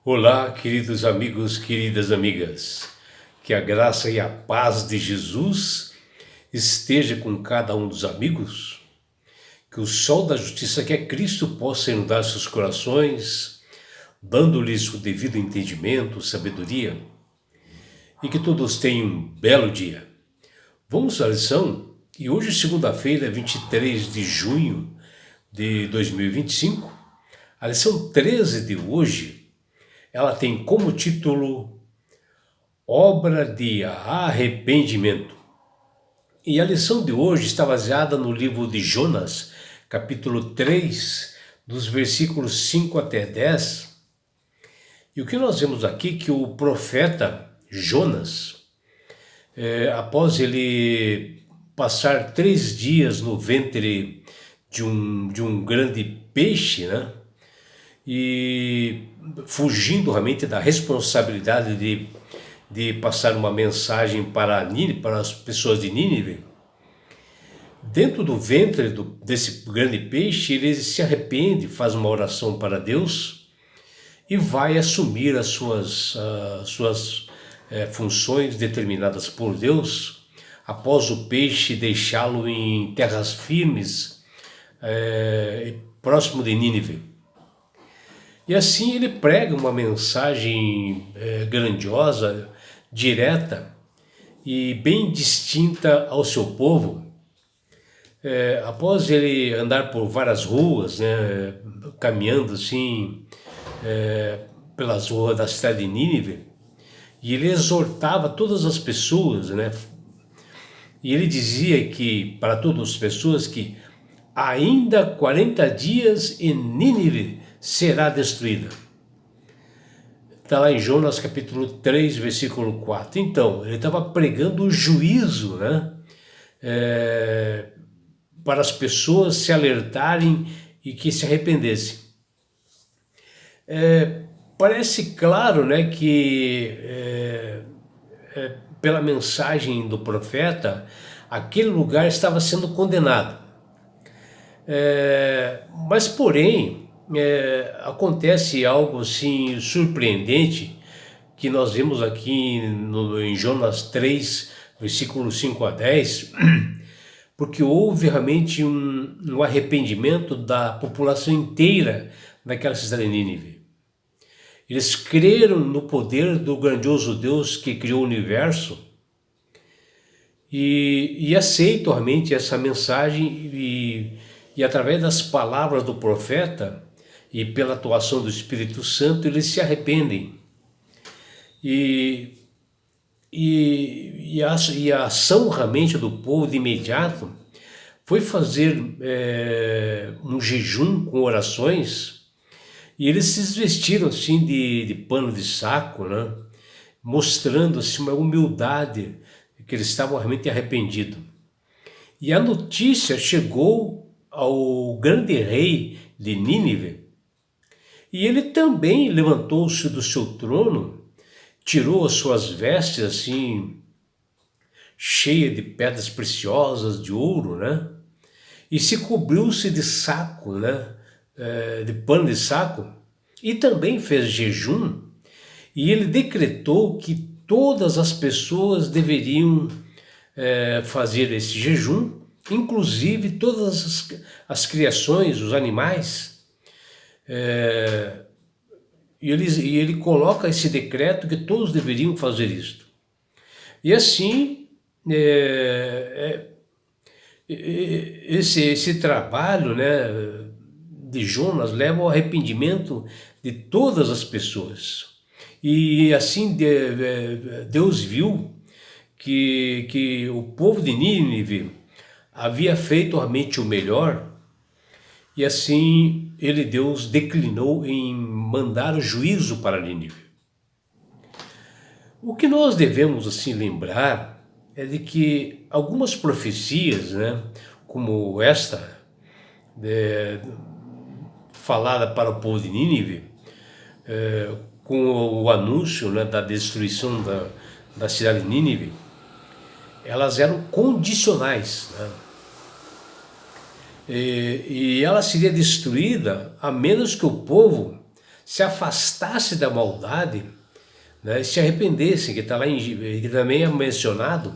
Olá, queridos amigos, queridas amigas. Que a graça e a paz de Jesus esteja com cada um dos amigos. Que o sol da justiça, que é Cristo, possa inundar seus corações, dando-lhes o devido entendimento, sabedoria. E que todos tenham um belo dia. Vamos à lição? E hoje, segunda-feira, 23 de junho de 2025, a lição 13 de hoje, ela tem como título Obra de Arrependimento. E a lição de hoje está baseada no livro de Jonas, capítulo 3, dos versículos 5 até 10. E o que nós vemos aqui que o profeta Jonas, após ele passar 3 dias no ventre de um grande peixe, né? E fugindo realmente da responsabilidade de passar uma mensagem para as pessoas de Nínive, dentro do ventre desse grande peixe, ele se arrepende, faz uma oração para Deus e vai assumir as suas funções determinadas por Deus, após o peixe deixá-lo em terras firmes, próximo de Nínive. E assim ele prega uma mensagem grandiosa, direta e bem distinta ao seu povo. Após ele andar por várias ruas, né, caminhando assim pelas ruas da cidade de Nínive, e ele exortava todas as pessoas, né, e ele dizia que para todas as pessoas que ainda 40 dias e Nínive será destruída. Está lá em Jonas capítulo 3, versículo 4. Então, ele estava pregando o juízo, né? Para as pessoas se alertarem e que se arrependessem. Parece claro, né, que pela mensagem do profeta, aquele lugar estava sendo condenado. Mas porém, acontece algo assim surpreendente que nós vemos aqui em Jonas 3, versículos 5 a 10, porque houve realmente um arrependimento da população inteira daquela cidade de Nínive. Eles creram no poder do grandioso Deus que criou o universo e aceitam realmente essa mensagem e através das palavras do profeta e pela atuação do Espírito Santo, eles se arrependem. E a ação realmente do povo de imediato foi fazer um jejum com orações, e eles se vestiram assim de pano de saco, né? Mostrando assim uma humildade, que eles estavam realmente arrependidos. E a notícia chegou ao grande rei de Nínive, e ele também levantou-se do seu trono, tirou as suas vestes assim, cheias de pedras preciosas, de ouro, né? E se cobriu-se de saco, né? De pano de saco, e também fez jejum, e ele decretou que todas as pessoas deveriam fazer esse jejum, inclusive todas as criações, os animais. E ele coloca esse decreto que todos deveriam fazer isto. E assim, esse trabalho, né, de Jonas leva ao arrependimento de todas as pessoas. E assim Deus viu que o povo de Nínive havia feito realmente o melhor, e assim Deus declinou em mandar o juízo para Nínive. O que nós devemos assim lembrar é de que algumas profecias, né, como esta, falada para o povo de Nínive, com o anúncio, né, da destruição da cidade de Nínive, elas eram condicionais, né? E ela seria destruída a menos que o povo se afastasse da maldade, né, se arrependessem, que está lá que também é mencionado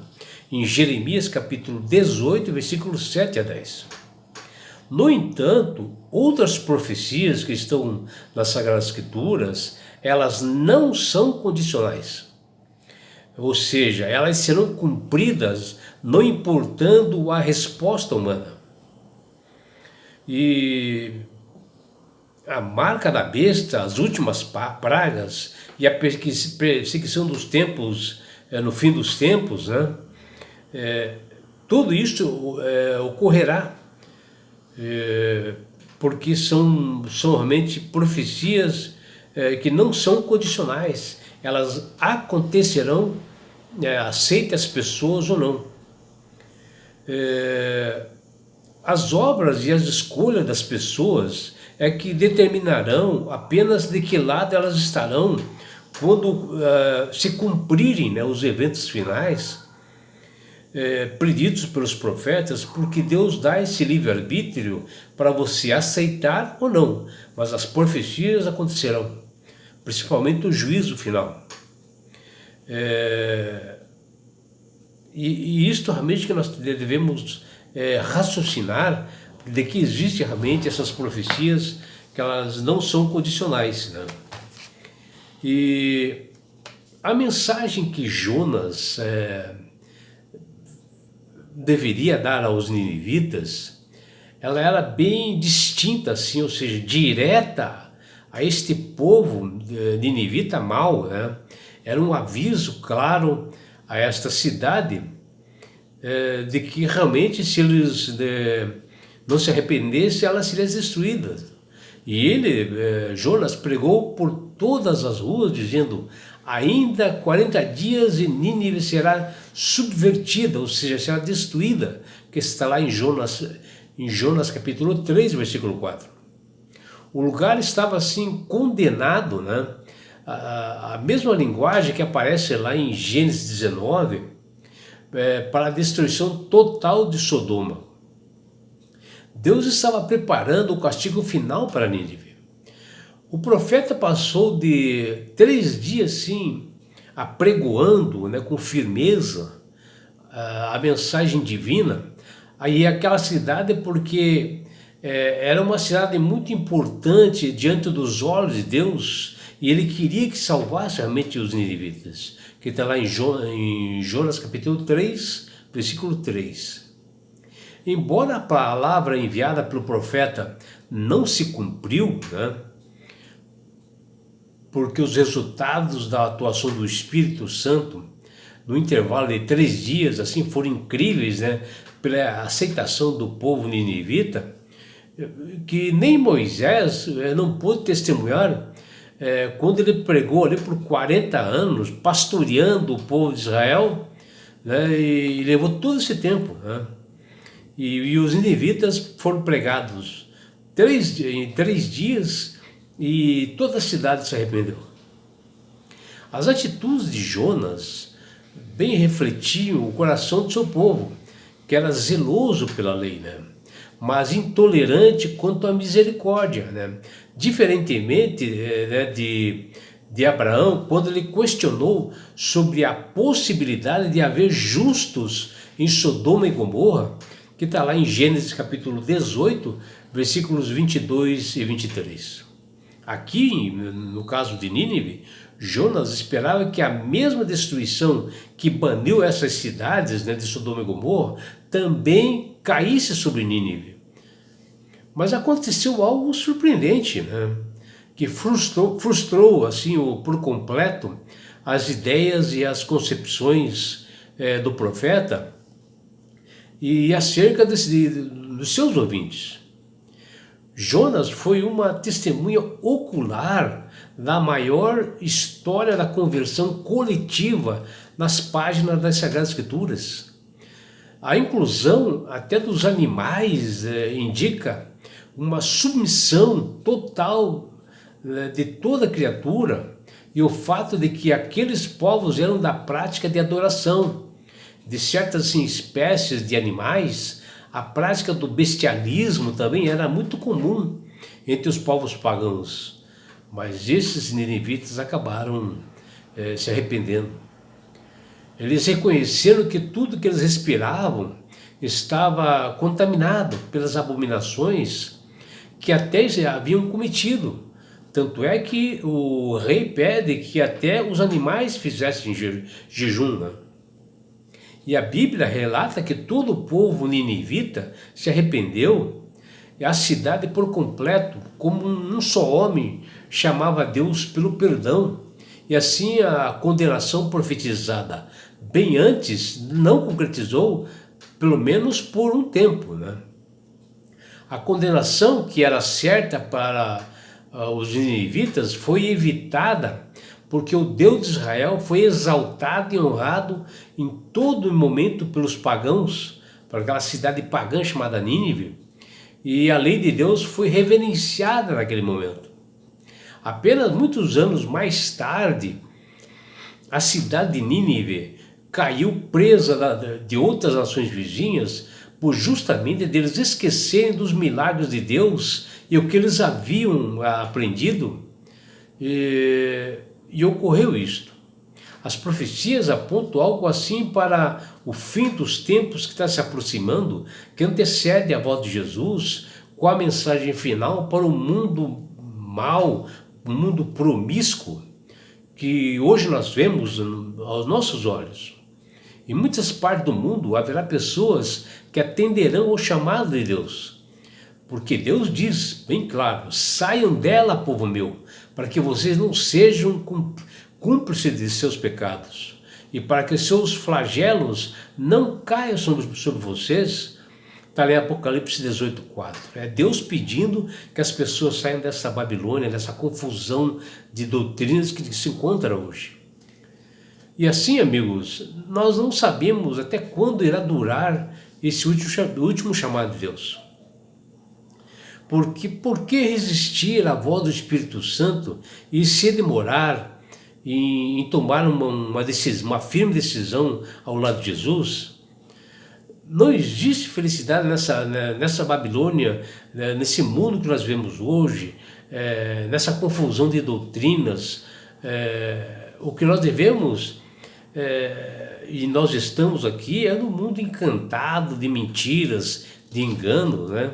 em Jeremias capítulo 18, versículos 7 a 10. No entanto, outras profecias que estão nas Sagradas Escrituras, elas não são condicionais. Ou seja, elas serão cumpridas não importando a resposta humana. E a marca da besta, as últimas pragas e a perseguição dos tempos, no fim dos tempos, né? Tudo isso ocorrerá, porque são realmente profecias que não são condicionais, elas acontecerão, aceite as pessoas ou não. As obras e as escolhas das pessoas é que determinarão apenas de que lado elas estarão quando se cumprirem, né, os eventos finais preditos pelos profetas, porque Deus dá esse livre-arbítrio para você aceitar ou não, mas as profecias acontecerão, principalmente o juízo final. E isto realmente que nós devemos raciocinar, de que existem realmente essas profecias, que elas não são condicionais, né? E a mensagem que Jonas deveria dar aos ninivitas, ela era bem distinta, assim, ou seja, direta a este povo ninivita mau, né? Era um aviso claro a esta cidade de que realmente, se eles não se arrependessem, ela seria destruída. E ele, Jonas, pregou por todas as ruas, dizendo: ainda 40 dias e Nínive será subvertida, ou seja, será destruída, que está lá em Jonas capítulo 3, versículo 4. O lugar estava assim condenado, né? A mesma linguagem que aparece lá em Gênesis 19, para a destruição total de Sodoma. Deus estava preparando o castigo final para Nínive. O profeta passou de 3 dias, sim, apregoando, né, com firmeza a mensagem divina, aí aquela cidade, porque era uma cidade muito importante diante dos olhos de Deus, e ele queria que salvasse realmente os ninivitas, que está lá em Jonas capítulo 3, versículo 3. Embora a palavra enviada pelo profeta não se cumpriu, né, porque os resultados da atuação do Espírito Santo, no intervalo de 3 dias, assim, foram incríveis, né, pela aceitação do povo ninivita, que nem Moisés não pôde testemunhar quando ele pregou ali por 40 anos, pastoreando o povo de Israel, né, e levou todo esse tempo, né? E os ninivitas foram pregados em 3 dias e toda a cidade se arrependeu. As atitudes de Jonas bem refletiam o coração do seu povo, que era zeloso pela lei, né? Mas intolerante quanto à misericórdia, né? Diferentemente né, de Abraão, quando ele questionou sobre a possibilidade de haver justos em Sodoma e Gomorra, que está lá em Gênesis capítulo 18, versículos 22 e 23. Aqui, no caso de Nínive, Jonas esperava que a mesma destruição que baniu essas cidades, né, de Sodoma e Gomorra, também caísse sobre Nínive. Mas aconteceu algo surpreendente, né, que frustrou assim, por completo as ideias e as concepções do profeta, e acerca dos seus ouvintes. Jonas foi uma testemunha ocular da maior história da conversão coletiva nas páginas das Sagradas Escrituras. A inclusão até dos animais indica uma submissão total de toda criatura, e o fato de que aqueles povos eram da prática de adoração de certas assim, espécies de animais. A prática do bestialismo também era muito comum entre os povos pagãos. Mas esses ninivitas acabaram se arrependendo. Eles reconheceram que tudo que eles respiravam estava contaminado pelas abominações que até haviam cometido. Tanto é que o rei pede que até os animais fizessem jejum, né? E a Bíblia relata que todo o povo ninivita se arrependeu, e a cidade por completo, como um só homem, chamava a Deus pelo perdão. E assim a condenação profetizada bem antes não concretizou, pelo menos por um tempo, né? A condenação que era certa para os ninivitas foi evitada porque o Deus de Israel foi exaltado e honrado em todo momento pelos pagãos, por aquela cidade pagã chamada Nínive, e a lei de Deus foi reverenciada naquele momento. Apenas muitos anos mais tarde, a cidade de Nínive caiu presa de outras nações vizinhas por justamente deles esquecerem dos milagres de Deus e o que eles haviam aprendido, e ocorreu isto. As profecias apontam algo assim para o fim dos tempos que está se aproximando, que antecede a volta de Jesus, com a mensagem final para o mundo mau, o mundo promíscuo, que hoje nós vemos aos nossos olhos. Em muitas partes do mundo haverá pessoas que atenderão ao chamado de Deus, porque Deus diz bem claro: saiam dela, povo meu, para que vocês não sejam cúmplices de seus pecados, e para que seus flagelos não caiam sobre vocês. Está em Apocalipse 18:4. É Deus pedindo que as pessoas saiam dessa Babilônia, dessa confusão de doutrinas que se encontra hoje. E assim, amigos, nós não sabemos até quando irá durar esse último chamado de Deus. Porque por que resistir à voz do Espírito Santo e se demorar em tomar uma firme decisão ao lado de Jesus? Não existe felicidade nessa Babilônia, nesse mundo que nós vemos hoje, nessa confusão de doutrinas. O que nós devemos, e nós estamos aqui, é no mundo encantado de mentiras, de engano, né?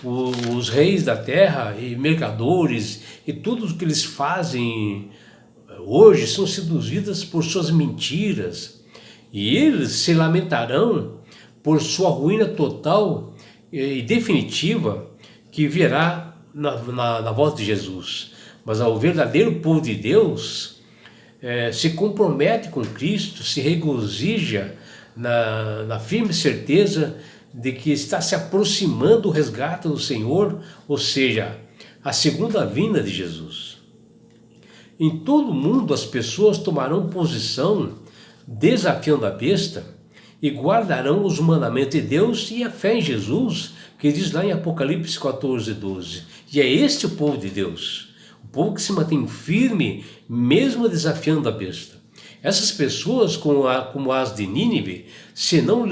Os reis da terra e mercadores e tudo o que eles fazem hoje são seduzidos por suas mentiras, e eles se lamentarão por sua ruína total e definitiva que virá na volta de Jesus. Mas o verdadeiro povo de Deus se compromete com Cristo, se regozija na firme certeza de que está se aproximando o resgate do Senhor, ou seja, a segunda vinda de Jesus. Em todo o mundo as pessoas tomarão posição desafiando a besta e guardarão os mandamentos de Deus e a fé em Jesus, que diz lá em Apocalipse 14:12. E é este o povo de Deus, o povo que se mantém firme mesmo desafiando a besta. Essas pessoas, como as de Nínive, serão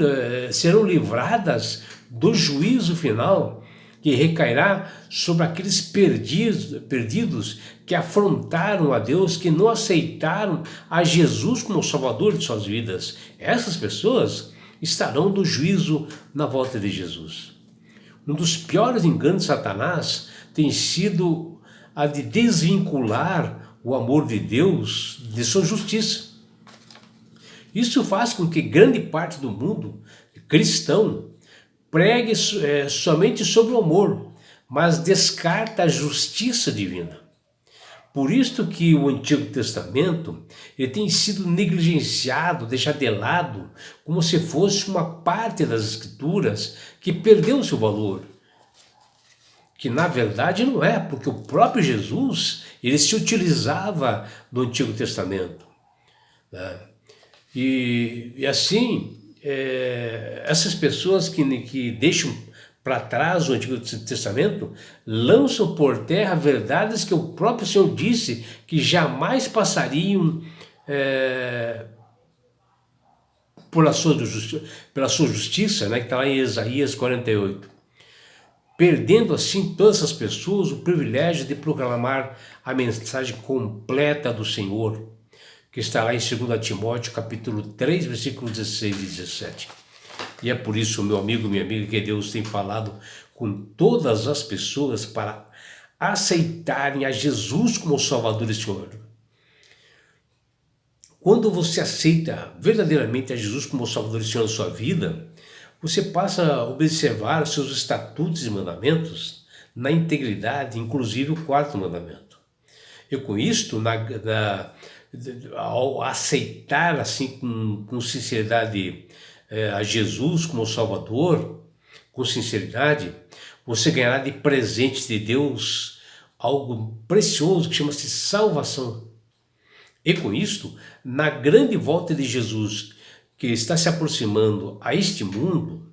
livradas do juízo final que recairá sobre aqueles perdidos que afrontaram a Deus, que não aceitaram a Jesus como Salvador de suas vidas. Essas pessoas estarão no juízo na volta de Jesus. Um dos piores enganos de Satanás tem sido a de desvincular o amor de Deus de sua justiça. Isso faz com que grande parte do mundo cristão pregue somente sobre o amor, mas descarta a justiça divina. Por isto que o Antigo Testamento ele tem sido negligenciado, deixado de lado, como se fosse uma parte das Escrituras que perdeu seu valor. Que na verdade não é, porque o próprio Jesus ele se utilizava do Antigo Testamento, né? E assim, essas pessoas que deixam para trás o Antigo Testamento lançam por terra verdades que o próprio Senhor disse que jamais passariam pela sua justiça, né, que está lá em Isaías 48. Perdendo assim todas essas pessoas o privilégio de proclamar a mensagem completa do Senhor, que está lá em 2 Timóteo, capítulo 3, versículos 16 e 17. E é por isso, meu amigo, minha amiga, que Deus tem falado com todas as pessoas para aceitarem a Jesus como Salvador e Senhor. Quando você aceita verdadeiramente a Jesus como Salvador e Senhor da sua vida, você passa a observar os seus estatutos e mandamentos na integridade, inclusive o quarto mandamento. E com isto, ao aceitar assim com sinceridade a Jesus como Salvador, com sinceridade, você ganhará de presente de Deus algo precioso que chama-se salvação. E com isto, na grande volta de Jesus, que está se aproximando a este mundo,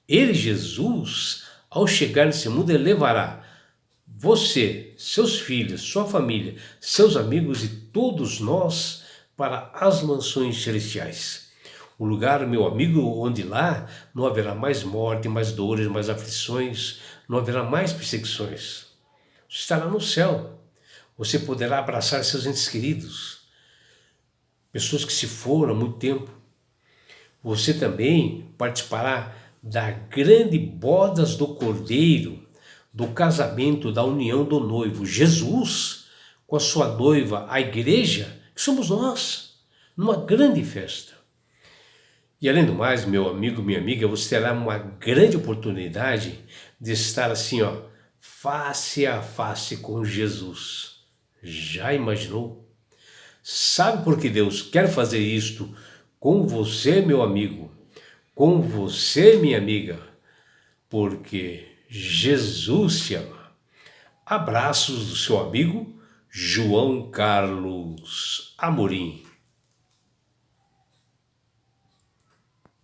ele, Jesus, ao chegar nesse mundo, ele levará você, seus filhos, sua família, seus amigos e todos nós para as mansões celestiais. O lugar, meu amigo, onde lá não haverá mais morte, mais dores, mais aflições, não haverá mais perseguições. Você estará no céu. Você poderá abraçar seus entes queridos, pessoas que se foram há muito tempo. Você também participará da grande bodas do Cordeiro, do casamento, da união do noivo, Jesus, com a sua noiva, a igreja, que somos nós, numa grande festa. E além do mais, meu amigo, minha amiga, você terá uma grande oportunidade de estar assim, face a face com Jesus. Já imaginou? Sabe por que Deus quer fazer isto com você, meu amigo, com você, minha amiga? Porque Jesus te ama. Abraços do seu amigo João Carlos Amorim.